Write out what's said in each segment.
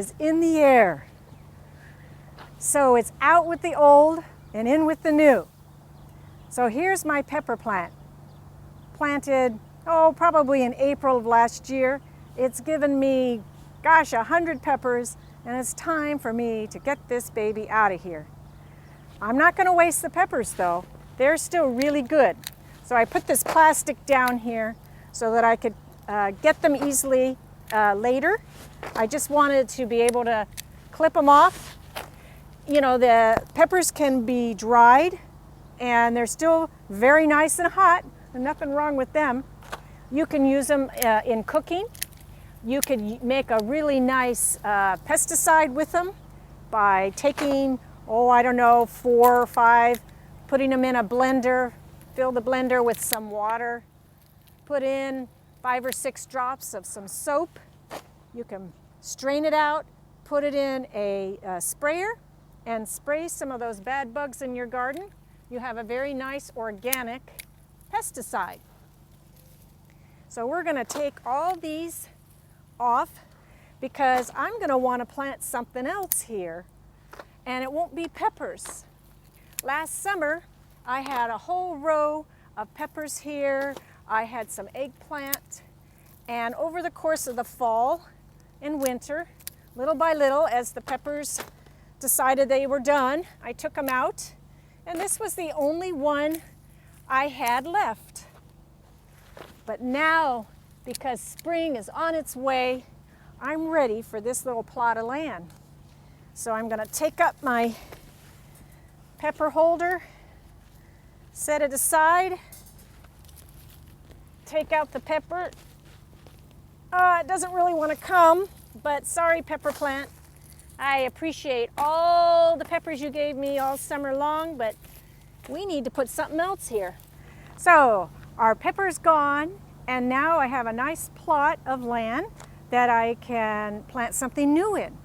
is in the air. So it's out with the old and in with the new. So here's my pepper plant. Planted, probably in April of last year. It's given me, 100 peppers, and it's time for me to get this baby out of here. I'm not going to waste the peppers though. They're still really good. So I put this plastic down here so that I could get them easily later. I just wanted to be able to clip them off. You know, the peppers can be dried and they're still very nice and hot. There's nothing wrong with them. You can use them in cooking. You could make a really nice pesticide with them by taking, 4 or 5, putting them in a blender, fill the blender with some water, put in 5 or 6 drops of some soap. You can strain it out, put it in a sprayer, and spray some of those bad bugs in your garden. You have a very nice organic pesticide. So we're going to take all these off because I'm going to want to plant something else here, and it won't be peppers. Last summer I had a whole row of peppers here. I had some eggplant, and over the course of the fall and winter, little by little, as the peppers decided they were done, I took them out, and this was the only one I had left. But now, because spring is on its way, I'm ready for this little plot of land. So I'm going to take up my pepper holder, set it aside, take out the pepper. It doesn't really want to come, but sorry, pepper plant. I appreciate all the peppers you gave me all summer long, but we need to put something else here. So our pepper's gone, and now I have a nice plot of land that I can plant something new in.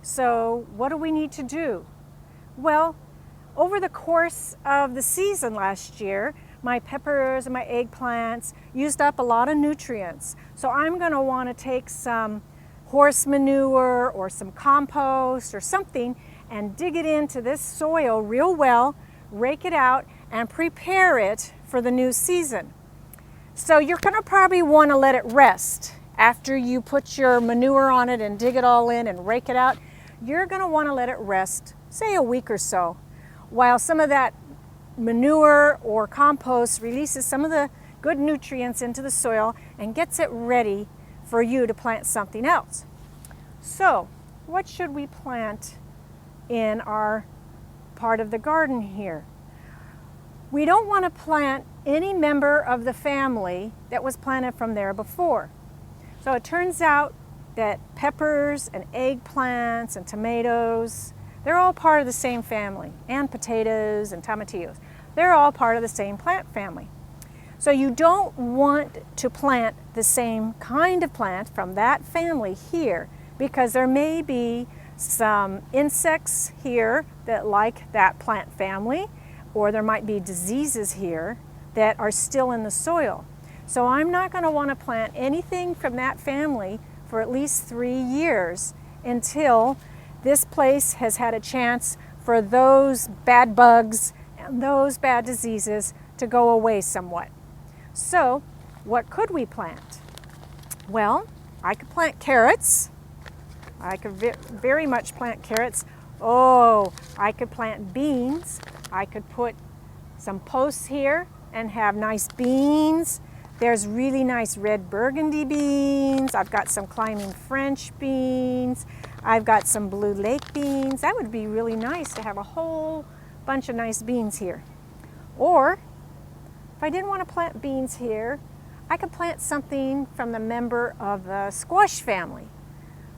So what do we need to do? Well, over the course of the season last year, my peppers and my eggplants used up a lot of nutrients. So I'm going to want to take some horse manure or some compost or something and dig it into this soil real well, rake it out, and prepare it for the new season. So you're going to probably want to let it rest. After you put your manure on it and dig it all in and rake it out, you're going to want to let it rest, say a week or so, while some of that manure or compost releases some of the good nutrients into the soil and gets it ready for you to plant something else. So what should we plant in our part of the garden here? We don't want to plant any member of the family that was planted from there before. So it turns out that peppers and eggplants and tomatoes, they're all part of the same family, and potatoes and tomatillos. They're all part of the same plant family. So you don't want to plant the same kind of plant from that family here, because there may be some insects here that like that plant family, or there might be diseases here that are still in the soil. So I'm not going to want to plant anything from that family for at least 3 years until this place has had a chance for those bad bugs and those bad diseases to go away somewhat. So what could we plant? Well, I could plant carrots. I could very much plant carrots. I could plant beans. I could put some posts here and have nice beans. There's really nice red burgundy beans. I've got some climbing French beans. I've got some blue lake beans. That would be really nice to have a whole bunch of nice beans here. Or if I didn't want to plant beans here, I could plant something from the member of the squash family.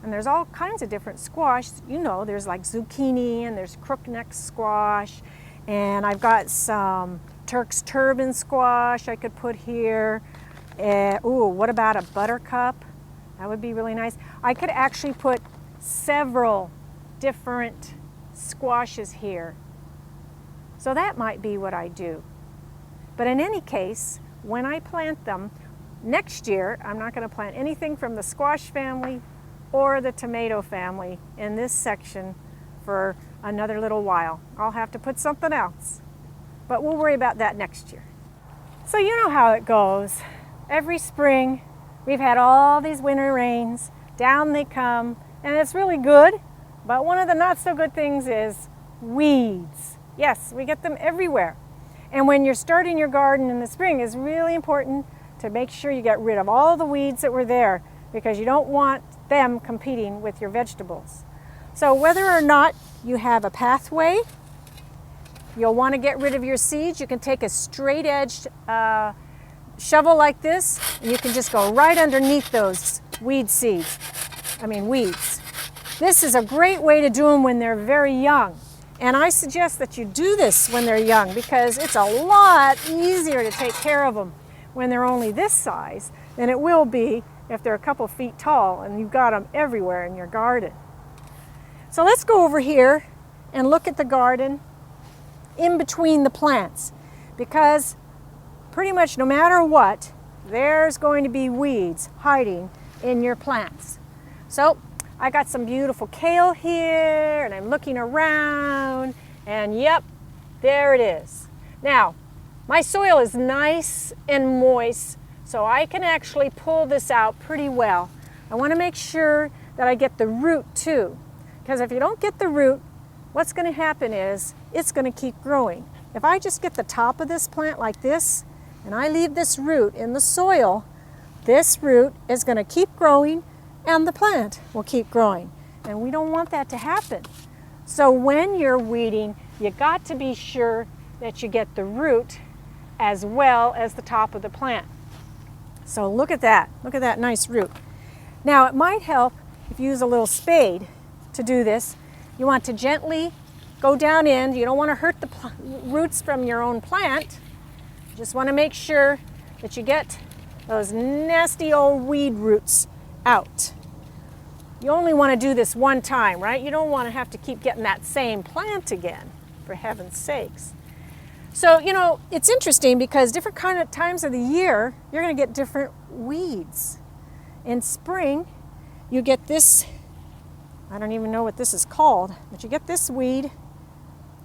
And there's all kinds of different squash. You know, there's like zucchini and there's crookneck squash. And I've got some Turk's turban squash I could put here. What about a buttercup? That would be really nice. I could actually put several different squashes here. So that might be what I do. But in any case, when I plant them, next year I'm not going to plant anything from the squash family or the tomato family in this section for another little while. I'll have to put something else, but we'll worry about that next year. So you know how it goes. Every spring we've had all these winter rains, down they come, and it's really good, but one of the not so good things is weeds. Yes, we get them everywhere. And when you're starting your garden in the spring, it's really important to make sure you get rid of all the weeds that were there, because you don't want them competing with your vegetables. So whether or not you have a pathway, you'll want to get rid of your seeds. You can take a straight-edged shovel like this, and you can just go right underneath those weeds. This is a great way to do them when they're very young. And I suggest that you do this when they're young, because it's a lot easier to take care of them when they're only this size than it will be if they're a couple feet tall and you've got them everywhere in your garden. So let's go over here and look at the garden in between the plants, because pretty much no matter what, there's going to be weeds hiding in your plants. So I got some beautiful kale here, and I'm looking around, and yep, there it is. Now, my soil is nice and moist, so I can actually pull this out pretty well. I want to make sure that I get the root too, because if you don't get the root, what's going to happen is it's going to keep growing. If I just get the top of this plant like this, and I leave this root in the soil, this root is going to keep growing and the plant will keep growing. And we don't want that to happen. So when you're weeding, you got to be sure that you get the root as well as the top of the plant. So look at that nice root. Now it might help if you use a little spade to do this. You want to gently go down in. You don't want to hurt the roots from your own plant. You just want to make sure that you get those nasty old weed roots out. You only want to do this one time, right? You don't want to have to keep getting that same plant again, for heaven's sakes. So, you know, it's interesting because different kind of times of the year, you're going to get different weeds. In spring, you get this, I don't even know what this is called, but you get this weed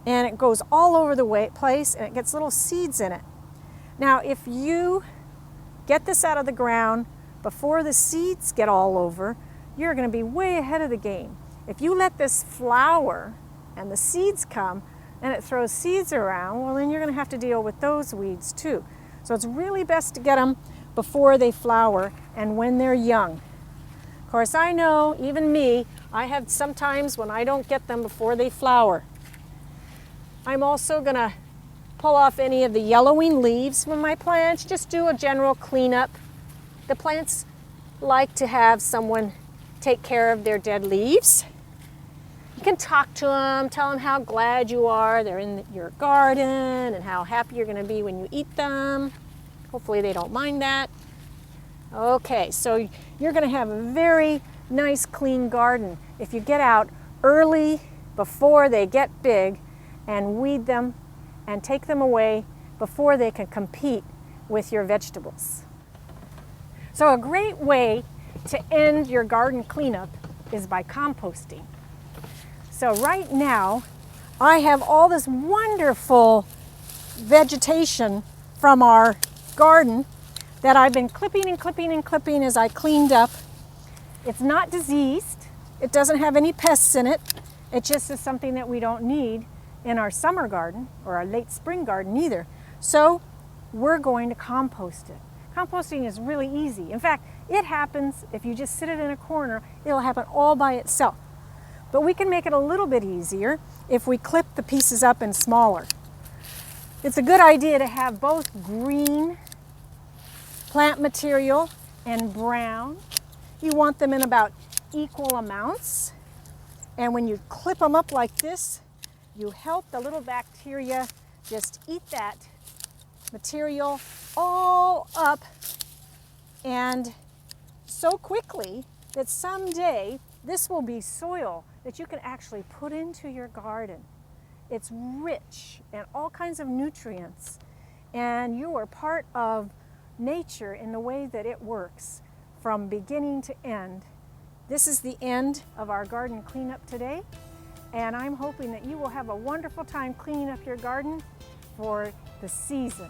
and it goes all over the place and it gets little seeds in it. Now, if you get this out of the ground before the seeds get all over, you're going to be way ahead of the game. If you let this flower and the seeds come and it throws seeds around, well, then you're going to have to deal with those weeds too. So it's really best to get them before they flower and when they're young. Of course, I know, even me, I have sometimes when I don't get them before they flower. I'm also going to pull off any of the yellowing leaves from my plants, just do a general cleanup. The plants like to have someone take care of their dead leaves. You can talk to them, tell them how glad you are they're in your garden and how happy you're going to be when you eat them. Hopefully they don't mind that. Okay, so you're going to have a very nice clean garden if you get out early before they get big and weed them and take them away before they can compete with your vegetables. So a great way to end your garden cleanup is by composting. So right now, I have all this wonderful vegetation from our garden that I've been clipping and clipping and clipping as I cleaned up. It's not diseased. It doesn't have any pests in it. It just is something that we don't need in our summer garden or our late spring garden either. So we're going to compost it. Composting is really easy. In fact, it happens if you just sit it in a corner, it'll happen all by itself. But we can make it a little bit easier if we clip the pieces up in smaller. It's a good idea to have both green plant material and brown. You want them in about equal amounts. And when you clip them up like this, you help the little bacteria just eat that material all up and so quickly that someday this will be soil that you can actually put into your garden. It's rich in all kinds of nutrients, and you are part of nature in the way that it works from beginning to end. This is the end of our garden cleanup today, and I'm hoping that you will have a wonderful time cleaning up your garden for the season.